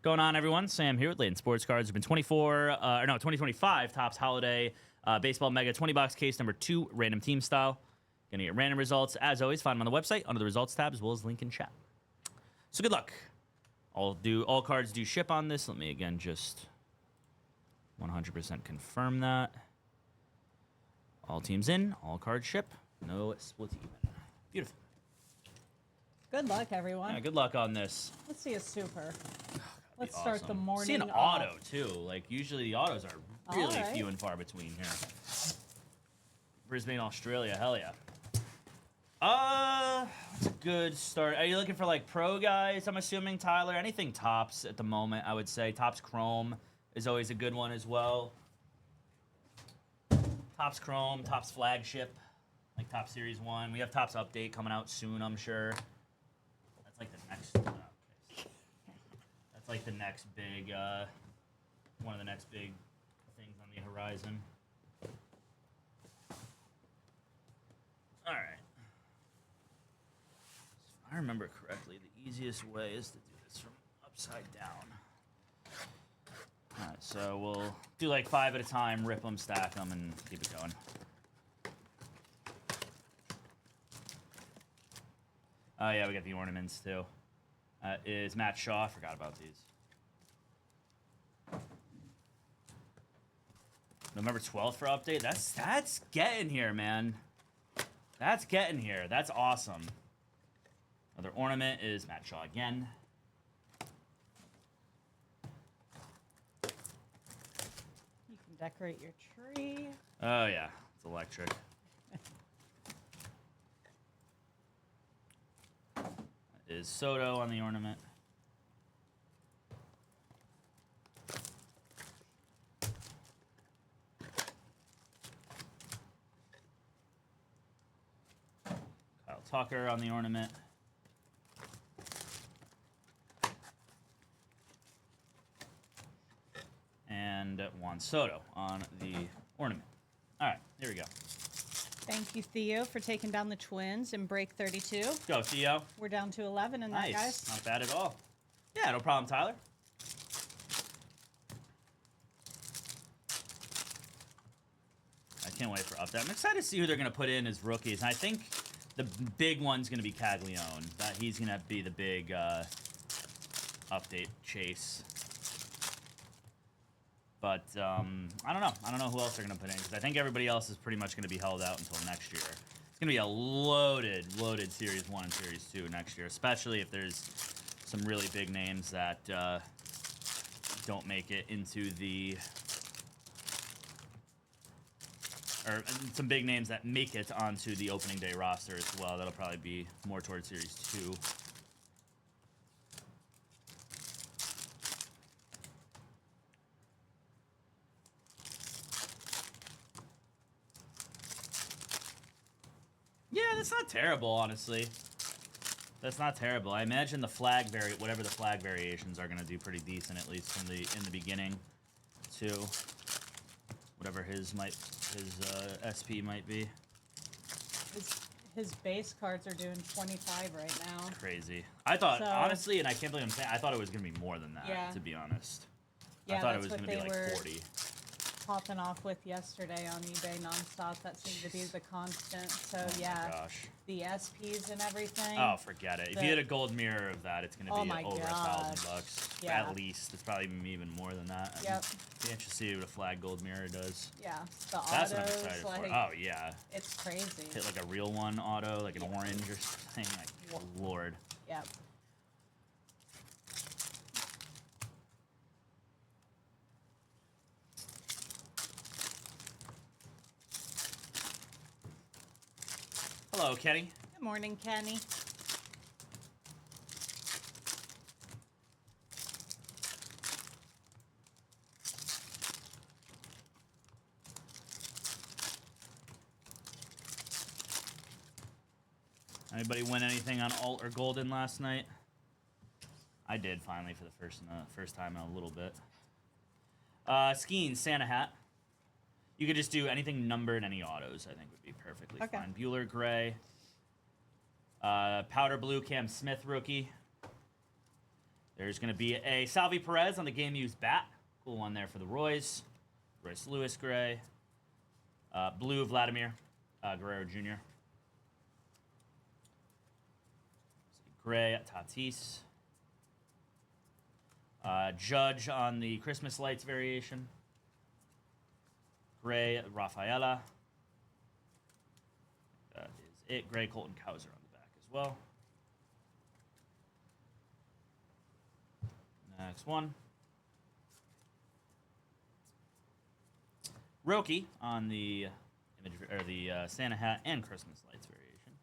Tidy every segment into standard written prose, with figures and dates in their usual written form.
Going on, everyone? Sam here with Layton Sports Cards. It's been 2025 Topps Holiday Baseball Mega 20 box case number 2, random team style. Gonna get random results. As always, find them on the website under the results tab as well as link in chat. So good luck. All cards do ship on this. Let me again just 100% confirm that. All teams in, all cards ship. No split even. Beautiful. Good luck, everyone. Yeah, good luck on this. Let's see a super. Let's Awesome. start the morning. See an auto too. Like usually the autos are really right. few and far between here. Brisbane, Australia. Hell yeah. That's a good start. Are you looking for like pro guys? I'm assuming, Tyler. Anything Topps at the moment, I would say. Topps Chrome is always a good one as well. Topps Chrome, Topps Flagship, like Topps Series 1. We have Topps Update coming out soon, I'm sure. That's like the next. That's like the next big, one of the next big things on the horizon. All right. If I remember correctly, the easiest way is to do this from upside down. All right, so we'll do like 5 at a time, rip them, stack them, and keep it going. Oh, yeah, we got the ornaments, too. Is Matt Shaw. I forgot about these. November 12th for update. That's getting here, man. That's getting here. That's awesome. Another ornament is Matt Shaw again. You can decorate your tree. Oh, yeah. It's electric. Is Soto on the ornament. Kyle Tucker on the ornament. And Juan Soto on the ornament. All right, here we go. Thank you, Theo, for taking down the Twins in break 32. Go, Theo. We're down to 11 in that, guys. Not bad at all. Yeah, no problem, Tyler. I can't wait for update. I'm excited to see who they're going to put in as rookies. And I think the big one's going to be Caglione. That he's going to be the big update chase. But I don't know. I don't know who else they're going to put in because I think everybody else is pretty much going to be held out until next year. It's going to be a loaded Series 1 and Series 2 next year, especially if there's some really big names that don't make it into the... Or some big names that make it onto the opening day roster as well. That'll probably be more towards Series 2. Yeah, that's not terrible, honestly. That's not terrible. I imagine the flag whatever the flag variations are going to do pretty decent, at least in the beginning, too. Whatever his SP might be. His base cards are doing 25 right now. Crazy. I thought, honestly, and I can't believe I'm saying, I thought it was going to be more than that, yeah. To be honest. Yeah, I thought it was going to be like 40. Popping off with yesterday on eBay nonstop. That seemed to be the constant. So yeah, my gosh. The SPs and everything. Oh, forget it. If you get a gold mirror of that, it's going to be over $1,000 yeah. at least. It's probably even more than that. Yep. Be interested to see what a flag gold mirror does. Yeah, the That's autos, what I'm excited for. Oh yeah. It's crazy. Hit like a real one auto, like an orange or something. Like, Lord. Yep. Hello, Kenny. Good morning, Kenny. Anybody win anything on alt or golden last night? I did finally for the first time in a little bit. Skiing Santa hat. You could just do anything numbered, any autos, I think would be perfectly fine. Bueller Gray. Powder Blue Cam Smith rookie. There's going to be a Salvi Perez on the game-used bat. Cool one there for the Royce. Royce Lewis gray. Blue Vladimir Guerrero Jr. Gray Tatis. Judge on the Christmas lights variation. Gray Rafaela. That is it. Gray Colton Cowser on the back as well. Next one. Roki on the image or the Santa hat and Christmas lights variation.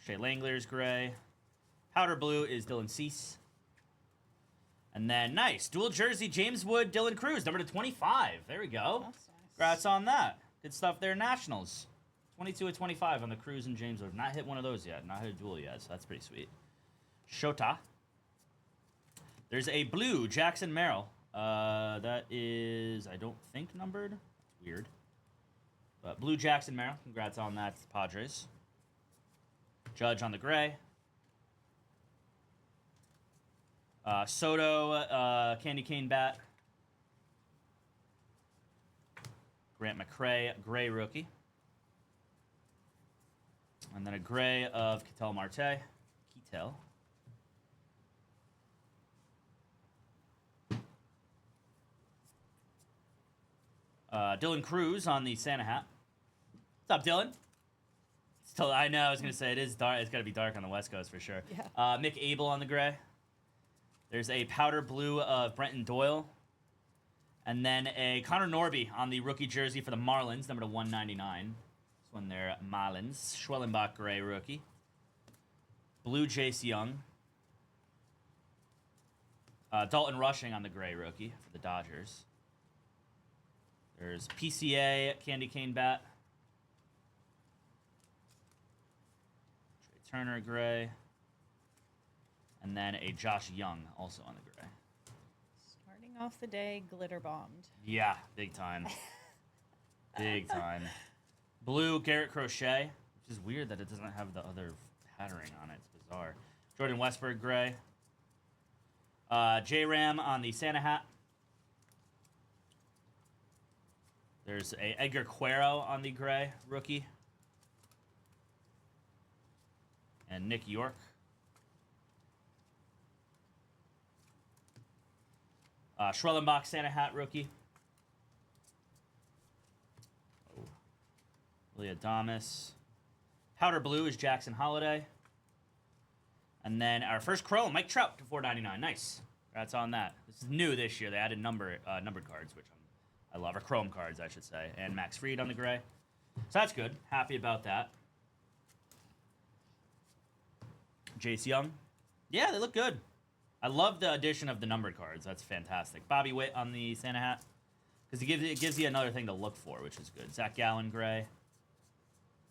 Shea Langler's gray. Powder blue is Dylan Cease. And then nice dual jersey James Wood, Dylan Cruz, number 25. There we go. That's nice. Congrats on that. Good stuff there. Nationals. 22 of 25 on the Cruz and James Wood. Not hit one of those yet. Not hit a duel yet, so that's pretty sweet. Shota. There's a blue Jackson Merrill. That is, I don't think, numbered. That's weird. But blue Jackson Merrill. Congrats on that, Padres. Judge on the gray. Soto, Candy Cane bat. Grant McCray, gray rookie. And then a gray of Ketel Marte. Ketel. Dylan Cruz on the Santa hat. What's up, Dylan? Still, I know. I was gonna say it is dark. It's gotta be dark on the West Coast for sure. Yeah. Mick Abel on the gray. There's a powder blue of Brenton Doyle, and then a Connor Norby on the rookie jersey for the Marlins, number 199. This one there, Marlins. Schwellenbach gray rookie. Blue Jace Young. Dalton Rushing on the gray rookie for the Dodgers. There's PCA Candy Cane bat. Trey Turner gray. And then a Josh Young also on the gray. Starting off the day, glitter bombed. Yeah, big time. Big time. Blue Garrett Crochet, which is weird that it doesn't have the other patterning on it. It's bizarre. Jordan Westberg gray. J-Ram on the Santa hat. There's a Edgar Cuero on the gray rookie. And Nick York. Schwellenbach Santa hat rookie. Oh. Willie Adames. Powder blue is Jackson Holiday. And then our first chrome, Mike Trout to 499. Nice. Congrats on that. This is new this year. They added numbered cards, which I love. Or chrome cards, I should say. And Max Fried on the gray. So that's good. Happy about that. Jace Young. Yeah, they look good. I love the addition of the numbered cards. That's fantastic. Bobby Witt on the Santa hat. Because it gives you another thing to look for, which is good. Zach Gallen gray.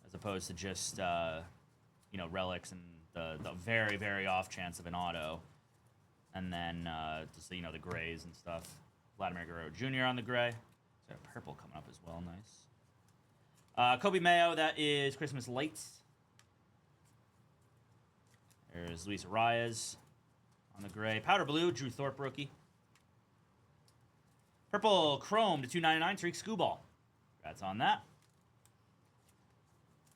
As opposed to just, relics and the very, very off chance of an auto. And then just, the grays and stuff. Vladimir Guerrero Jr. on the gray. Got a purple coming up as well. Nice. Kobe Mayo, that is Christmas Lights. There's Luis Arias on the gray. Powder blue, Drew Thorpe rookie. Purple chrome to 299, Tariq Skubal. Congrats on that.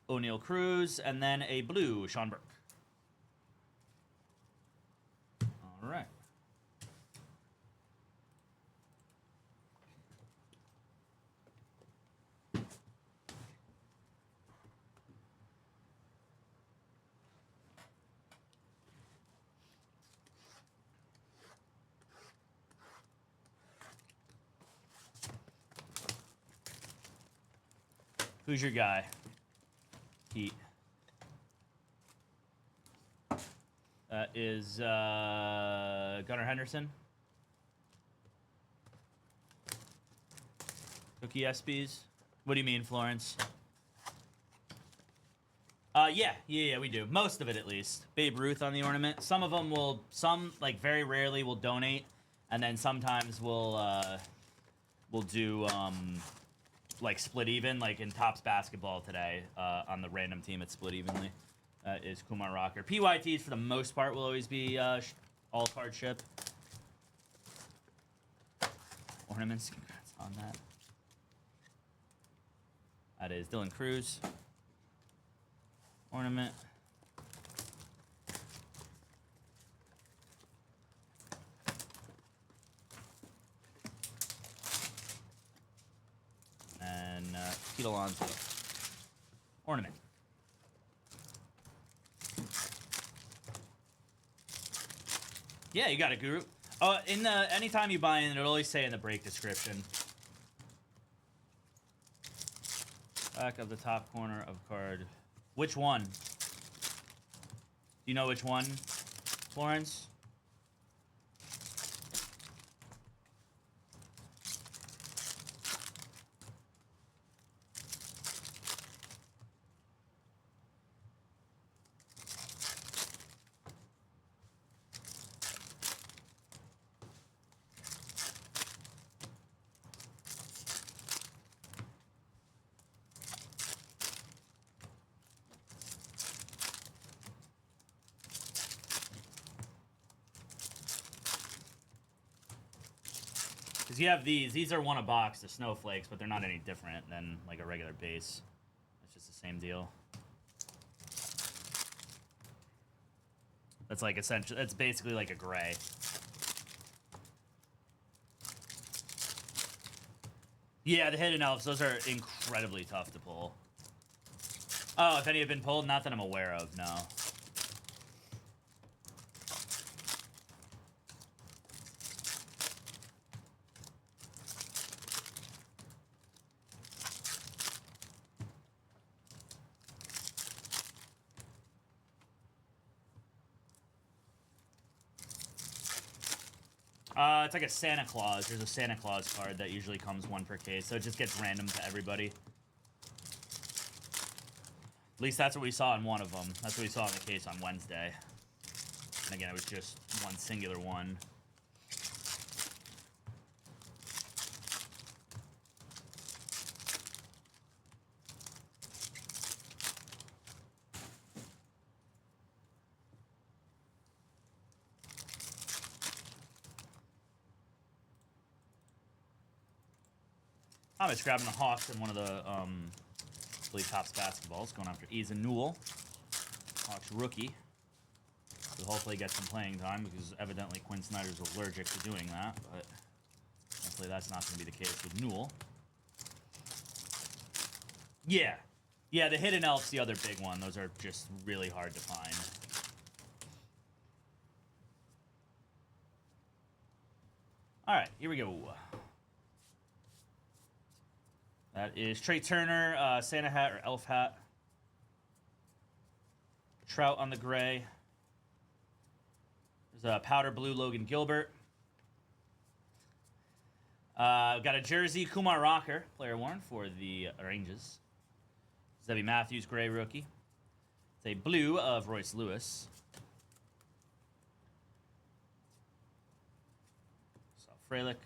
O'Neal Cruz, and then a blue, Sean Burke. All right. Who's your guy? Pete. That is Gunnar Henderson. Cookie ESPYs. What do you mean, Florence? Yeah, we do. Most of it, at least. Babe Ruth on the ornament. Some of them some very rarely will donate, and then sometimes we'll do split even, like in Topps basketball today on the random team at split evenly. Is Kumar Rocker. PYTs for the most part will always be all card ship. ornaments. Congrats on that. That is Dylan Cruz. Ornament. And Tito Alonso. Ornament. Yeah, you got it, Guru. In the anytime you buy in, it'll always say in the break description. Back of the top corner of card. Which one? Do you know which one, Florence? Because you have these. These are one a box, the snowflakes, but they're not any different than like a regular base. It's just the same deal. That's like essentially, it's basically like a gray. Yeah, the hidden elves, those are incredibly tough to pull. Oh, if any have been pulled, not that I'm aware of, no. It's like a Santa Claus. There's a Santa Claus card that usually comes one per case, so it just gets random to everybody. At least that's what we saw in one of them. That's what we saw in the case on Wednesday. And again, it was just one singular one. I'm just grabbing the Hawks in one of the, I believe, Topps basketballs, going after Ethan Newell. Hawks rookie. So hopefully get some playing time, because evidently Quinn Snyder's allergic to doing that, but hopefully that's not going to be the case with Newell. Yeah. Yeah, the hidden elf's the other big one. Those are just really hard to find. All right, here we go. That is Trey Turner, Santa hat or elf hat. Trout on the gray. There's a powder blue Logan Gilbert. Got a jersey, Kumar Rocker, player worn for the Rangers. Zebby Matthews, gray rookie. It's a blue of Royce Lewis. So Frelick.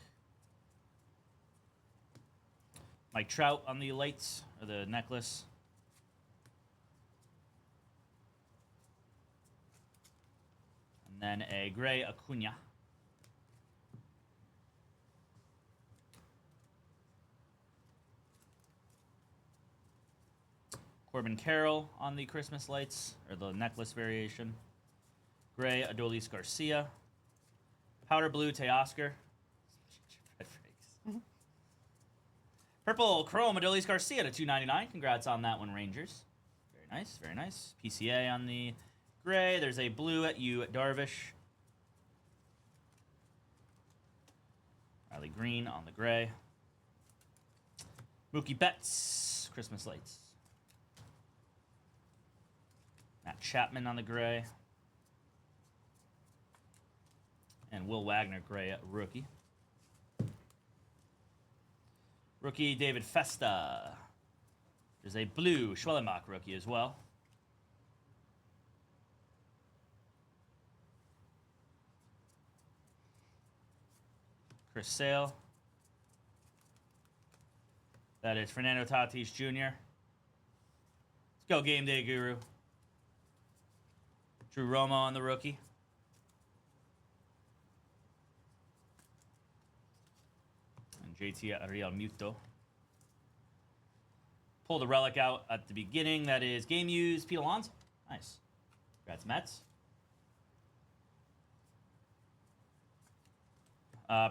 Mike Trout on the lights, or the necklace. And then a gray Acuna. Corbin Carroll on the Christmas lights, or the necklace variation. Gray Adolis Garcia. Powder blue Teoscar. Purple Chrome Adolis Garcia to $2.99. Congrats on that one, Rangers. Very nice, very nice. PCA on the gray. There's a blue at you, Darvish. Riley Green on the gray. Mookie Betts, Christmas lights. Matt Chapman on the gray. And Will Wagner, gray rookie. Rookie David Festa. There's a blue Schwellenbach rookie as well. Chris Sale. That is Fernando Tatis Jr. Let's go, Game Day Guru. Drew Romo on the rookie. JT Real Muto. Pull the relic out at the beginning. That is game used. Pete Alonso. Nice. Congrats, Mets.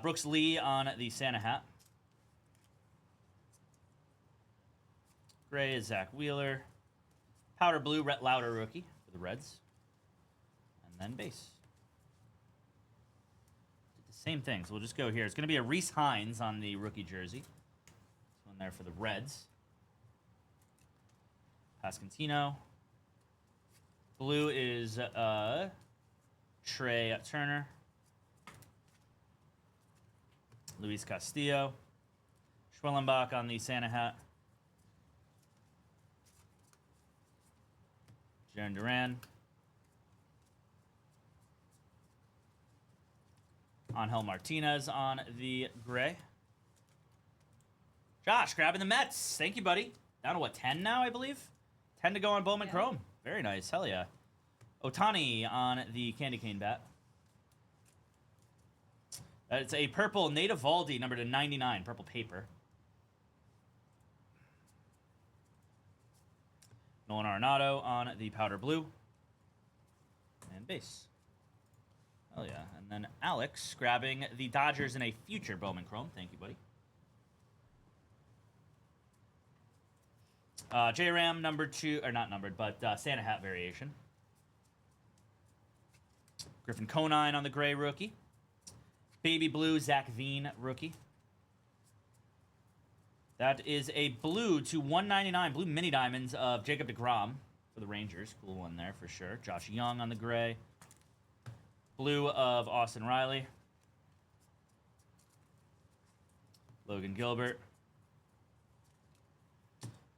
Brooks Lee on the Santa hat. Gray is Zach Wheeler. Powder blue, Rhett Lauder rookie for the Reds. And then base. Did the same thing, so we'll just go here. It's going to be a Reese Hines on the rookie jersey. This one there for the Reds. Pascantino. Blue is Trey Turner. Luis Castillo. Schwellenbach on the Santa hat. Jaron Duran. Angel Martinez on the gray. Josh grabbing the Mets. Thank you, buddy. Down to what, 10 now, I believe? 10 to go on Bowman Chrome. Very nice. Hell yeah. Otani on the candy cane bat. It's a purple Nate Eovaldi, number to 99, purple paper. Nolan Arenado on the powder blue. And base. Oh, yeah. And then Alex grabbing the Dodgers in a future Bowman Chrome. Thank you, buddy. J-Ram, number 2, or not numbered, but Santa hat variation. Griffin Conine on the gray rookie. Baby blue, Zach Veen rookie. That is a blue to 199, blue mini diamonds of Jacob deGrom for the Rangers. Cool one there for sure. Josh Young on the gray. Blue of Austin Riley. Logan Gilbert.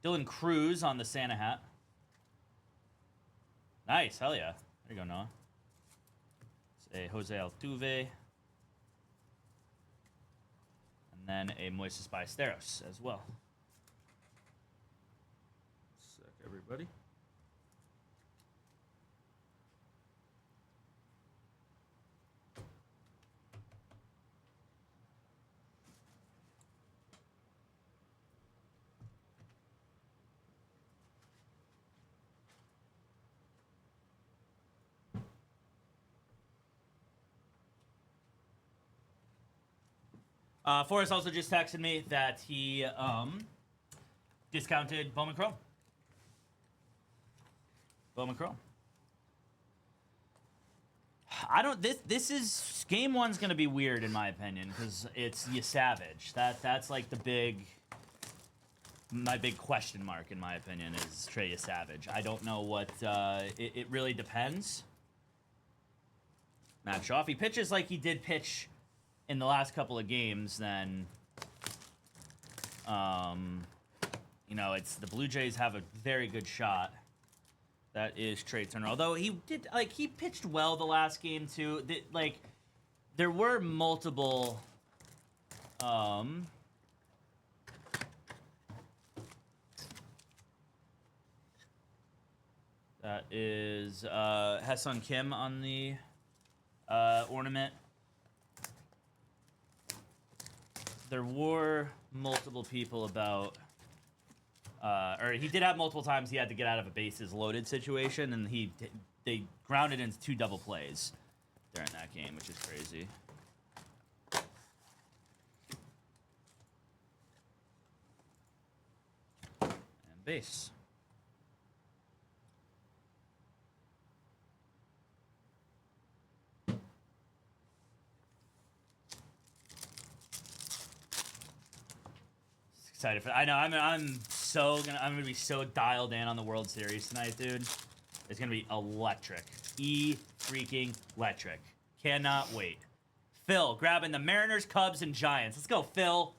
Dylan Cruz on the Santa hat. Nice, hell yeah. There you go, Noah. It's a Jose Altuve. And then a Moises Ballesteros as well. Sec, everybody. Forrest also just texted me that he discounted Bowman Chrome. Bowman Chrome. I don't. This is game one's gonna be weird in my opinion because it's Savage. That's like my big question mark in my opinion is Trey Savage. I don't know what. It really depends. Matt Shaw, if he pitches like he did pitch in the last couple of games, then, you know, it's the Blue Jays have a very good shot. That is Trey Turner. Although he did, like, he pitched well the last game, too. Like, there were multiple, that is, Ha-Seong Kim on the, ornament. There were multiple people about, or he did have multiple times he had to get out of a bases loaded situation, and they grounded into 2 double plays during that game, which is crazy. And base. Excited for. I know. I'm gonna be so dialed in on the World Series tonight, dude. It's gonna be electric. Freaking electric. Cannot wait. Phil grabbing the Mariners, Cubs, and Giants. Let's go, Phil.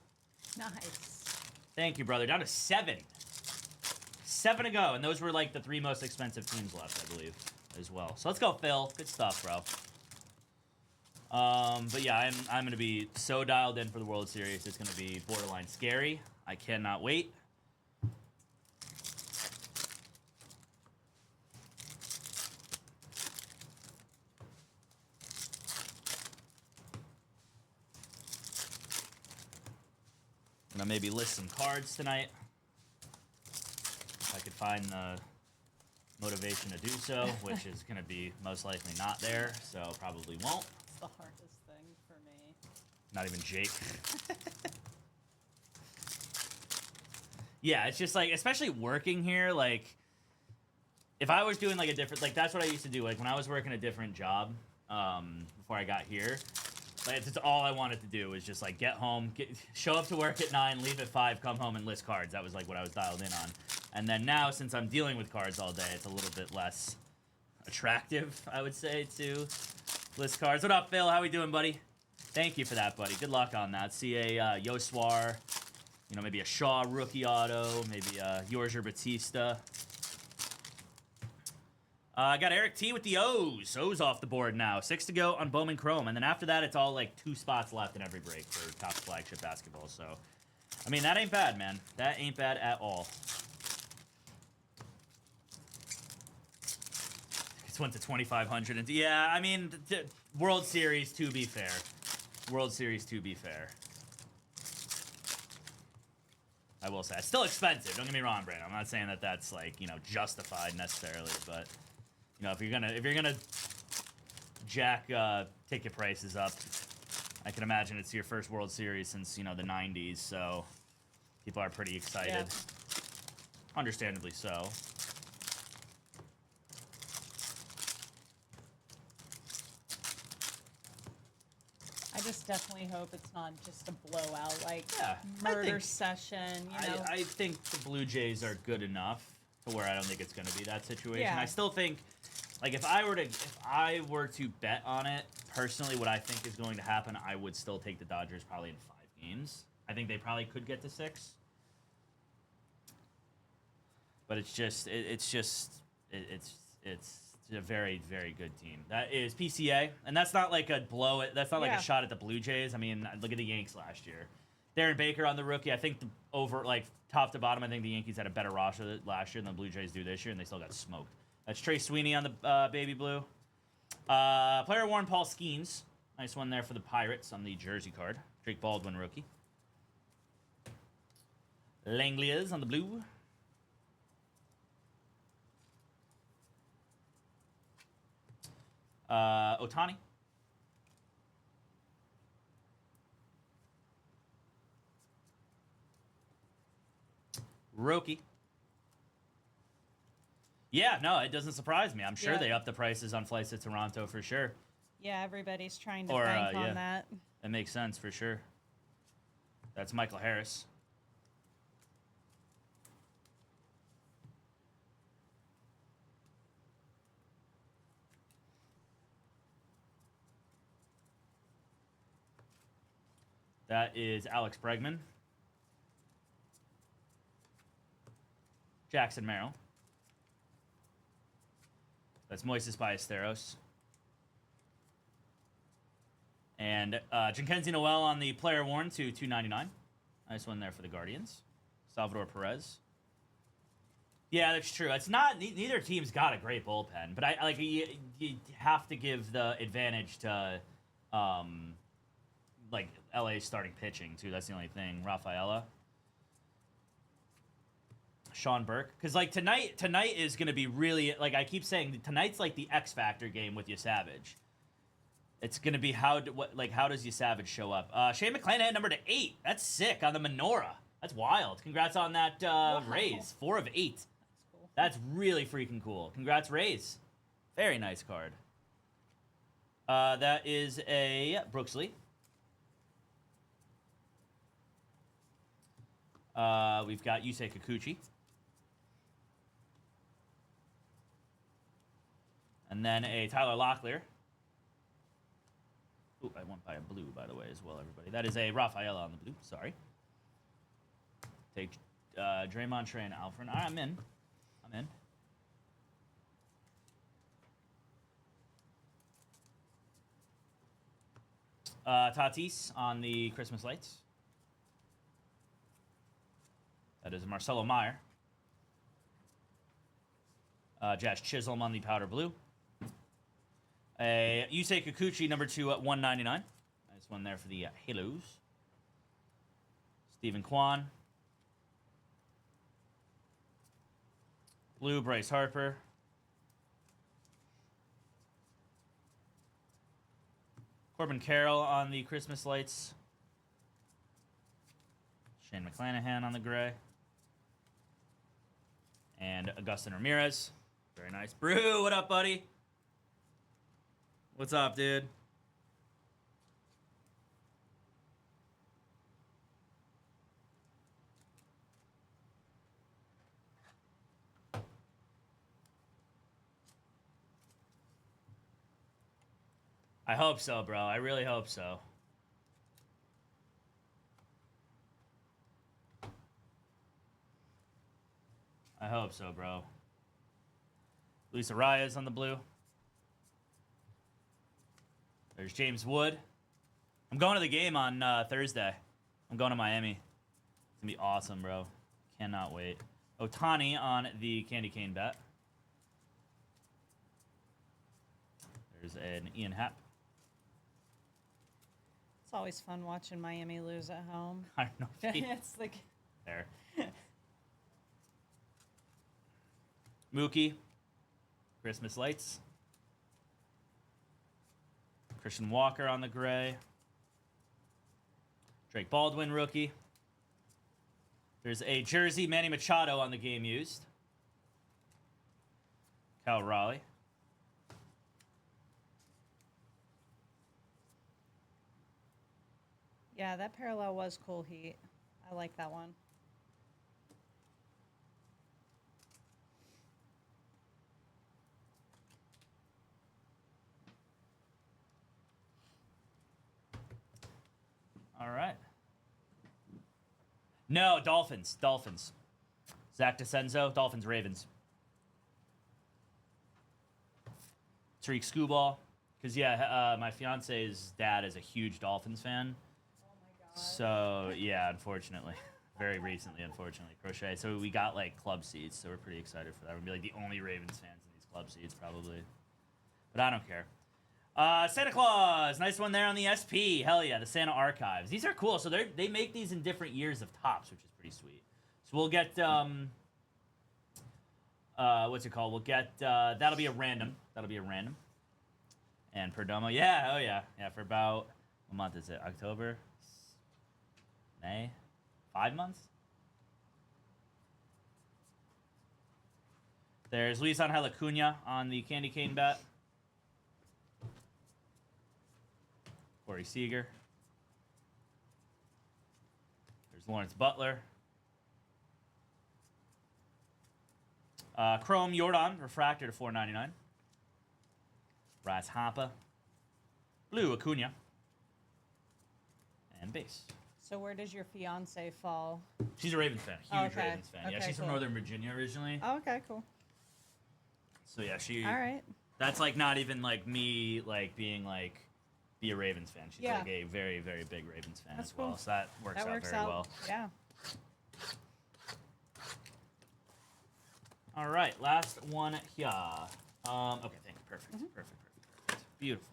Nice. Thank you, brother. Down to 7. 7 to go, and those were like the 3 most expensive teams left, I believe, as well. So let's go, Phil. Good stuff, bro. But yeah, I'm gonna be so dialed in for the World Series. It's gonna be borderline scary. I cannot wait. Gonna maybe list some cards tonight. If I could find the motivation to do so, which is gonna be most likely not there, so probably won't. It's the hardest thing for me. Not even Jake. Yeah, it's just like, especially working here, like, if I was doing like a different, like, that's what I used to do. Like, when I was working a different job before I got here, like, that's all I wanted to do was just like get home, show up to work at 9, leave at 5, come home and list cards. That was like what I was dialed in on. And then now, since I'm dealing with cards all day, it's a little bit less attractive, I would say, to list cards. What up, Phil? How we doing, buddy? Thank you for that, buddy. Good luck on that. See a Yoswar, you know, maybe a Shaw rookie auto, maybe a Yorger Batista. I got Eric T with the O's. O's off the board now. 6 to go on Bowman Chrome. And then after that, it's all like 2 spots left in every break for Topps flagship basketball. So, I mean, that ain't bad, man. That ain't bad at all. It's went to 2,500. And yeah, I mean, World Series, to be fair. World Series, to be fair. I will say. It's still expensive. Don't get me wrong, Brandon. I'm not saying that that's, like, you know, justified necessarily, but... You know, if you're gonna jack ticket prices up, I can imagine it's your first World Series since, you know, the 90s, so people are pretty excited. Yeah. Understandably so. I just definitely hope it's not just a blowout, like murder session, you know? I think the Blue Jays are good enough to where I don't think it's going to be that situation. Yeah. I still think... Like, if I were to bet on it, personally, what I think is going to happen, I would still take the Dodgers probably in 5 games. I think they probably could get to 6. But it's a very, very good team. That is PCA, and that's not like a blow. That's not like a shot at the Blue Jays. I mean, look at the Yanks last year. Darren Baker on the rookie. I think like top to bottom, I think the Yankees had a better roster last year than the Blue Jays do this year, and they still got smoked. That's Trey Sweeney on the baby blue. Player worn Paul Skeens. Nice one there for the Pirates on the jersey card. Drake Baldwin rookie. Langlias on the blue. Otani. Roki. Yeah, no, it doesn't surprise me. I'm sure they upped the prices on flights to Toronto for sure. Yeah, everybody's trying to bank on that. That makes sense for sure. That's Michael Harris. That is Alex Bregman. Jackson Merrill. That's Moises Ballesteros. And Jackenzie Noel on the player worn to 299. Nice one there for the Guardians. Salvador Perez. Yeah, that's true. It's not neither team's got a great bullpen, but you have to give the advantage to like LA's starting pitching too. That's the only thing. Rafaela. Sean Burke, because like tonight is going to be really, like I keep saying, tonight's like the X Factor game with Savage. It's going to be how does Savage show up? Shane McClanahan number to 8. That's sick on the menorah. That's wild. Congrats on that Rays. 4 of 8. That's cool. That's really freaking cool. Congrats, Rays. Very nice card. That is a Brooksley. We've got Yusei Kikuchi. And then a Tyler Locklear. Ooh, I went by a blue, by the way, as well, everybody. That is a Rafaela on the blue. Sorry. Take Draymond, Trey, and Alfred. All right, I'm in. Tatis on the Christmas lights. That is Marcelo Meyer. Josh Chisholm on the powder blue. Yusei Kikuchi, number 2 at 199. Nice one there for the Halos. Stephen Kwan. Blue, Bryce Harper. Corbin Carroll on the Christmas lights. Shane McClanahan on the gray. And Augustin Ramirez. Very nice. Brew, what up, buddy? What's up, dude? I hope so, bro. I really hope so. I hope so, bro. Luis Arias on the blue. There's James Wood. I'm going to the game on Thursday. I'm going to Miami. It's going to be awesome, bro. Cannot wait. Ohtani on the candy cane bet. There's an Ian Happ. It's always fun watching Miami lose at home. I don't know. It's like there. Mookie. Christmas lights. Christian Walker on the gray. Drake Baldwin, rookie. There's a jersey, Manny Machado on the game used. Cal Raleigh. Yeah, that parallel was cool, Heat. I like that one. All right. No, Dolphins. Dolphins. Zach DeCenzo, Dolphins, Ravens. Tariq Skubal. Because, yeah, my fiance's dad is a huge Dolphins fan. Oh, my God. So, yeah, unfortunately. Very recently, unfortunately. Crochet. So we got, like, club seats. So we're pretty excited for that. We'll be, like, the only Ravens fans in these club seats, probably. But I don't care. Santa Claus, nice one there on the SP. Hell yeah, the Santa Archives. These are cool. So they make these in different years of Topps, which is pretty sweet. So we'll get what's it called? We'll get that'll be a random. That'll be a random. And Perdomo, yeah, oh yeah, yeah. For about what month is it? October, May, 5 months. There's Luis Angel Acuna on the candy cane bet. Corey Seager. There's Lawrence Butler. Chrome Jordan, refractor to $4.99. Raz Hapa. Blue Acuna. And base. So where does your fiance fall? She's a Ravens fan. Huge Okay. Ravens fan. Yeah, Okay, she's cool. from Northern Virginia originally. Oh, okay, cool. So yeah, she. All right. That's like not even like me like being like be a Ravens fan. She's Yeah. like a very, very big Ravens fan That's as well. cool. So that works That out works very out. well. Yeah. All right, last one here. Okay, thank you. Perfect. Perfect. Beautiful.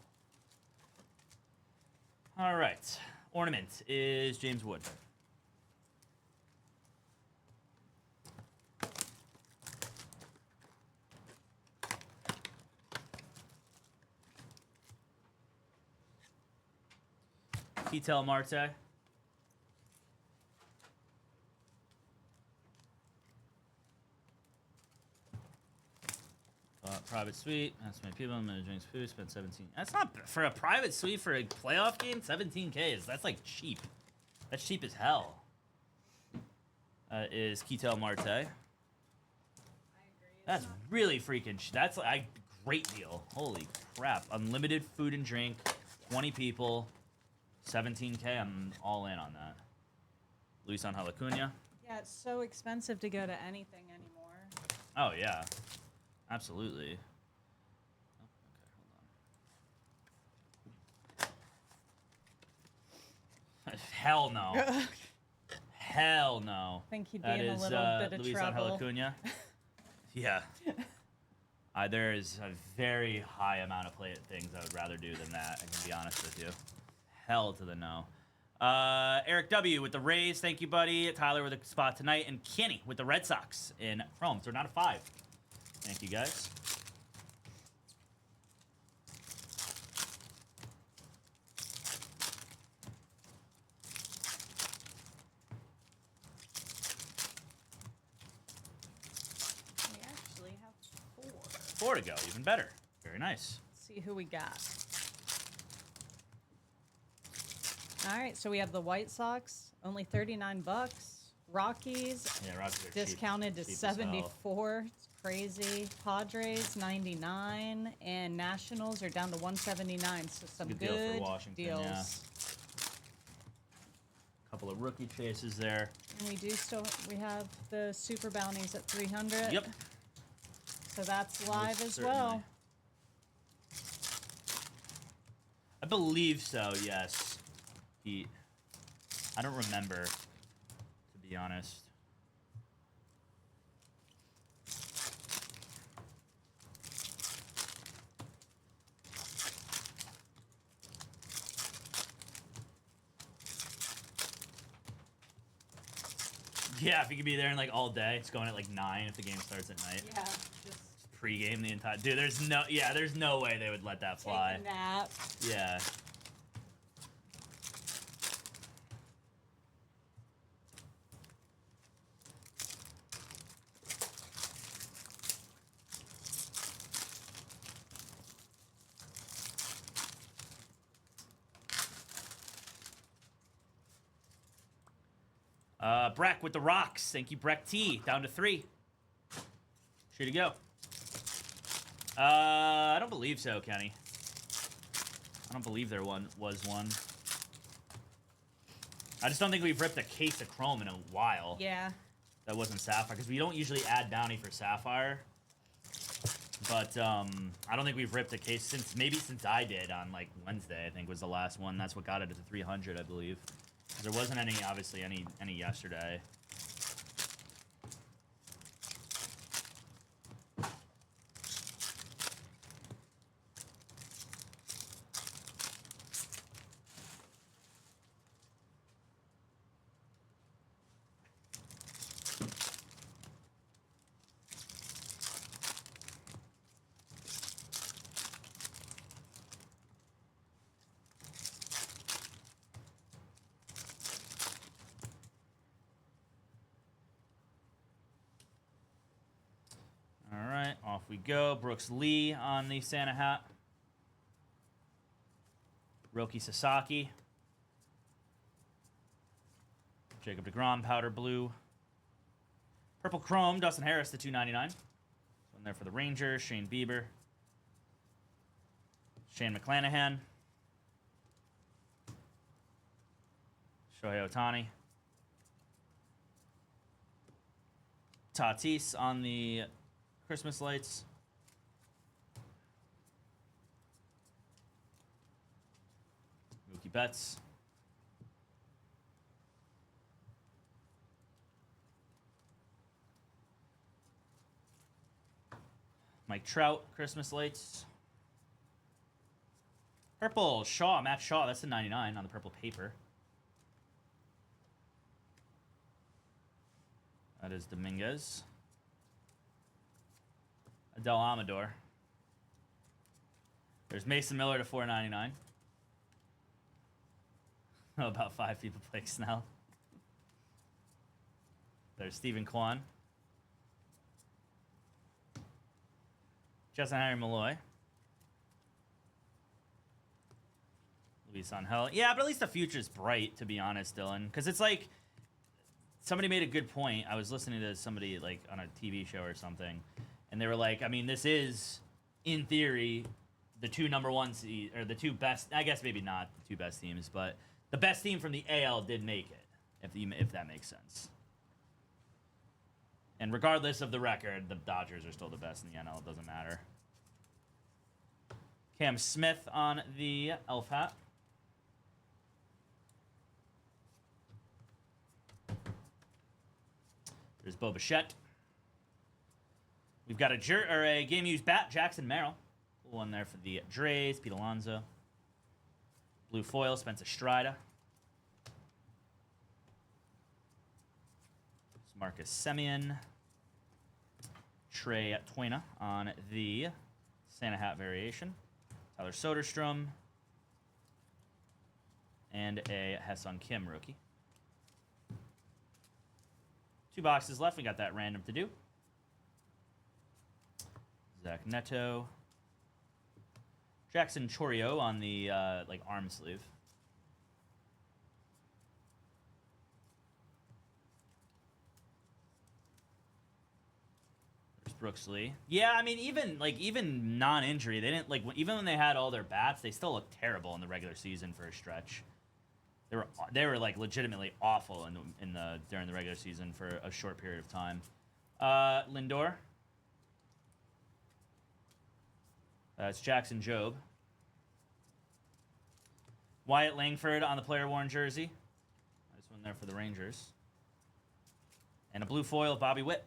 All right. Ornament is James Wood. Ketel Marte. Private suite. That's many people. I'm gonna drink food. Spend 17. That's not for a private suite for a playoff game. 17K is that's like cheap. That's cheap as hell. Is Ketel Marte. I agree. That's really freaking. That's a great deal. Holy crap! Unlimited food and drink. 20 people. 17K. I'm all in on that. Luis Angel Acuna. Yeah, it's so expensive to go to anything anymore. Oh yeah. Absolutely. Oh, okay, hold on. Hell no. Hell no. I think he'd be That in a is little bit of Luis trouble. Angel Acuna. Yeah. There is a very high amount of things I would rather do than that. I can be honest with you. Hell to the no. Eric W. with the Rays. Thank you, buddy. Tyler with a spot tonight. And Kenny with the Red Sox in Chrome. So we're not a 5. Thank you, guys. We actually have 4. 4 to go. Even better. Very nice. Let's see who we got. All right, so we have the White Sox, only $39. Rockies, Yeah, Rockies are discounted cheap to as hell. 74. It's crazy. Padres 99, and Nationals are down to 179. So some Good good deal for Washington, deals. yeah. Couple of rookie chases there. And we have the Super Bounties at 300. Yep. So that's live Most as well. certainly. I believe so, yes. I don't remember, to be honest. Yeah, if you could be there in like all day, it's going at like 9 if the game starts at night. Yeah, just Pre-game the entire. Dude, there's no way they would let that fly. take a nap. Yeah. Breck with the rocks. Thank you, Breck T. Down to 3. Should to go. I don't believe so, Kenny. I don't believe there was one. I just don't think we've ripped a case of Chrome in a while. Yeah. That wasn't Sapphire, because we don't usually add bounty for Sapphire. But I don't think we've ripped a case since I did on like Wednesday. I think was the last one. That's what got it to 300, I believe. There wasn't any yesterday. All right, off we go. Brooks Lee on the Santa hat. Roki Sasaki. Jacob deGrom, powder blue. Purple chrome, Dustin Harris, the 299. One there for the Rangers. Shane Bieber. Shane McClanahan. Shohei Ohtani. Tatis on the Christmas lights. Mookie Betts. Mike Trout, Christmas lights. Purple, Shaw, Matt Shaw. That's the 99 on the purple paper. That is Dominguez. Adele Amador. There's Mason Miller to 499. Oh, about 5 people play Snell. There's Stephen Kwan. Justin Harry Malloy. Luis Angel. Yeah, but at least the future's bright, to be honest, Dylan. Because it's like, somebody made a good point. I was listening to somebody like on a TV show or something, and they were like, I mean, this is, in theory, the two number one seed, or the two best, I guess maybe not the two best teams, but the best team from the AL did make it, if that makes sense. And regardless of the record, the Dodgers are still the best in the NL. It doesn't matter. Cam Smith on the elf hat. There's Bo Bichette. We've got a game-used bat, Jackson Merrill. Cool one there for the Drays, Pete Alonso. Blue foil, Spencer Strider. Marcus Semien. Trey Twena on the Santa Hat variation. Tyler Soderstrom. And a Hesson Kim rookie. 2 boxes left. We got that random to do. Zach Neto. Jackson Chorio on the arm sleeve. There's Brooks Lee. Yeah, I mean even non-injury, they didn't even when they had all their bats, they still looked terrible in the regular season for a stretch. They were like legitimately awful during the regular season for a short period of time. Lindor. It's Jackson Jobe. Wyatt Langford on the player-worn jersey. Nice one there for the Rangers. And a blue foil of Bobby Witt.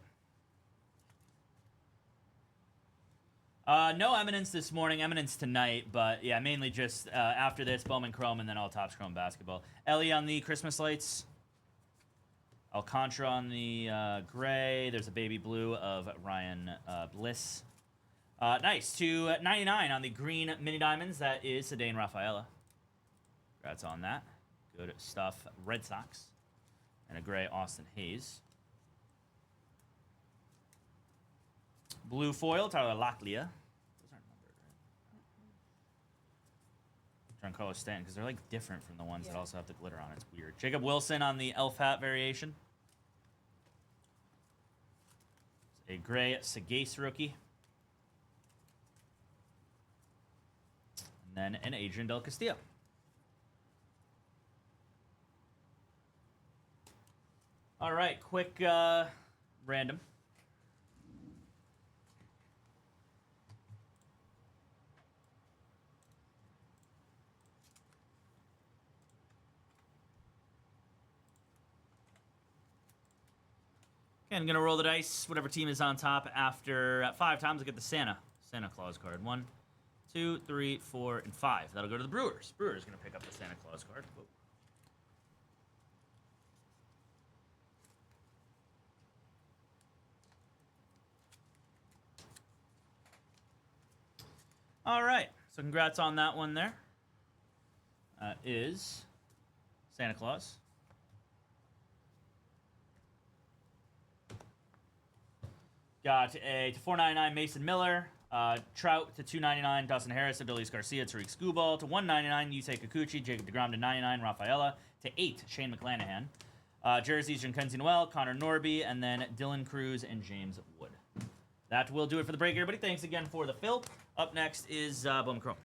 No Eminence this morning. Eminence tonight. But, yeah, mainly just after this, Bowman Chrome, and then all Topps Chrome basketball. Ellie on the Christmas lights. Alcantara on the gray. There's a baby blue of Ryan Bliss. Nice. To 99 on the green mini diamonds. That is Cedane Rafaela. Congrats on that. Good stuff. Red Sox. And a gray Austin Hayes. Blue foil, Tyler Locklear. Those aren't numbered, right? Giancarlo Stanton, because they're like different from the ones that also have the glitter on it. It's weird. Jacob Wilson on the elf hat variation. A gray Sagase rookie. And then an Adrian Del Castillo. All right, quick random. Okay, I'm going to roll the dice. Whatever team is on top after 5 times, I'll get the Santa Claus card. 1, 2, 3, 4, and 5. That'll go to the Brewers. Brewers going to pick up the Santa Claus card. Whoa. All right. So congrats on that one there. Is Santa Claus. Got a to 499 Mason Miller. Trout to 299 Dustin Harris, Adolis Garcia, Tariq Skubal to 199 Yusei Kikuchi, Jacob DeGrom to 99 Rafaela to 8 Shane McClanahan. Jerseys Jhonkensy Noel, Connor Norby, and then Dylan Cruz and James Wood. That will do it for the break, everybody. Thanks again for the fill. Up next is Bowman Chrome.